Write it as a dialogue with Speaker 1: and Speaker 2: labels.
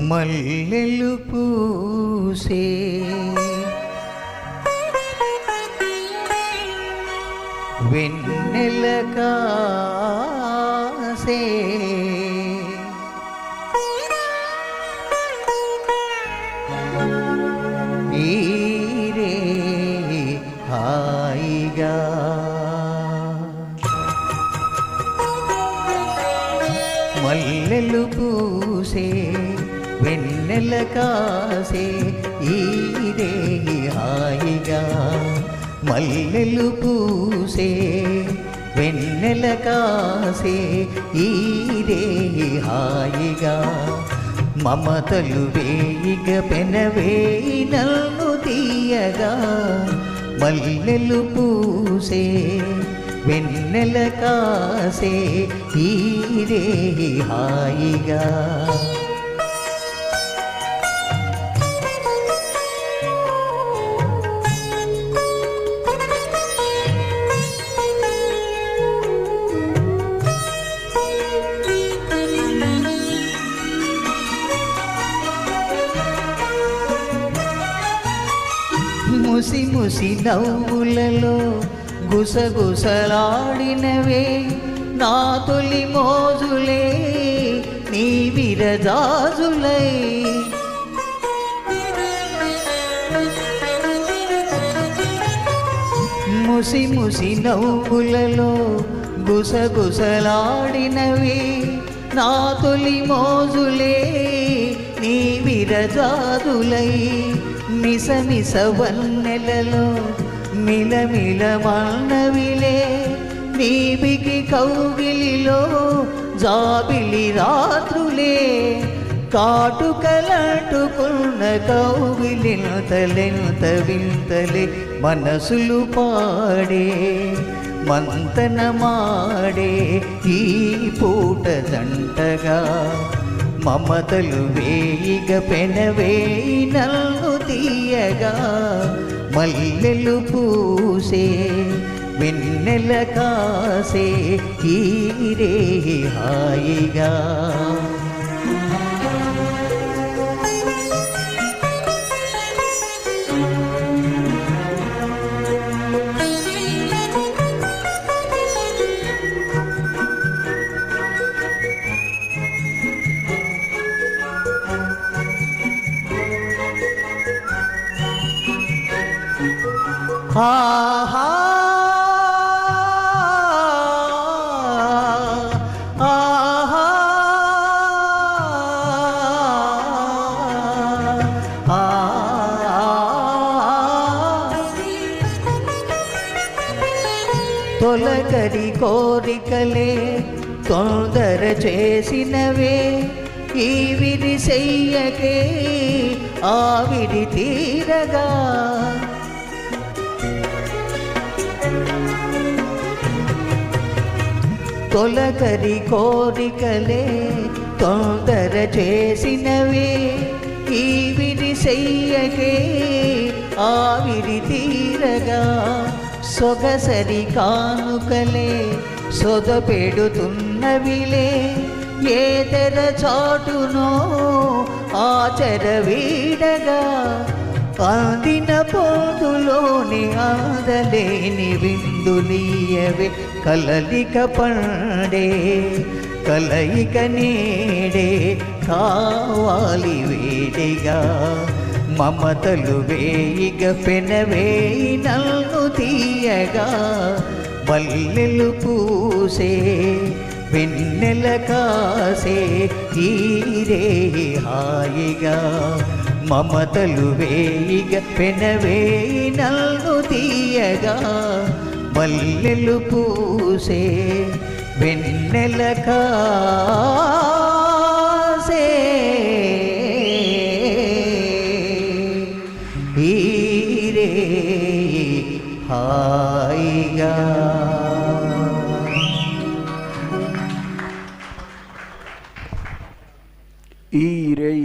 Speaker 1: మల్లెలు పూసే వెన్నెల కాసే ఈరే హాయిగా మల్లెలు పూసే వెన్నెల కాసే ఈరే హాయిగా మల్లెలు పూసే వెన్నెల కాసే ఈరే హాయిగా మమతలు వేయిగ పెనవేయి నన్ను తీయగా మల్లెలు పూసే వెన్నెల కాసే ఈరే హాయిగా ముసి ముసి నవ్వులలో గుసగుసలాడినవే నా తొలి మోజులే నీ విరజాజులై ముసి ముసి నవ్వులలో గుసగుసలాడినవే నా తొలి మోజులే నీ విరజాజులై మిస మిస వన్నెలలో మిలమిల మానవిలే నీవికి కౌగిలిలో జాబిలి రాత్రులే కాటుకలాటుకున్న కౌగిలింతలెంత వింతలే మనసులు పాడే మంతన మాడే ఈ పూట జంటగా మమతలు వేయిగ పెనవేయి నన్ను తీయగా మల్లెలు పూసే వెన్నెల కాసే ఈరే హాయిగా ఆహా ఆహా తొలకరి కోరికలే తొందర చేసినవే ఈ విరి చెయ్యకే ఆవిరి తీరగా తొలకరి కోరికలే తొందర చేసినవే ఈ విరి చెయ్యకే ఆవిరి తీరగా సొగసరి కానుకలే సొద పెడుతున్నవిలే ఏ తెర చాటునో ఆచర వీడగా అందిన పోతులోని ఆదలేని విందులీయవే కలలిక పండే కలయిక నేడే కావాలి వేడిగా మమతలు వేయిగ పెనవేయి నన్ను తీయగా మల్లెలు పూసే వెన్నెల కాసే ఈరే హాయిగా మమతలు వేయిగ పెనవేయి నన్ను తీయగా మల్లెలు పూసే వెన్నెల కాసే ఈరే హాయిగా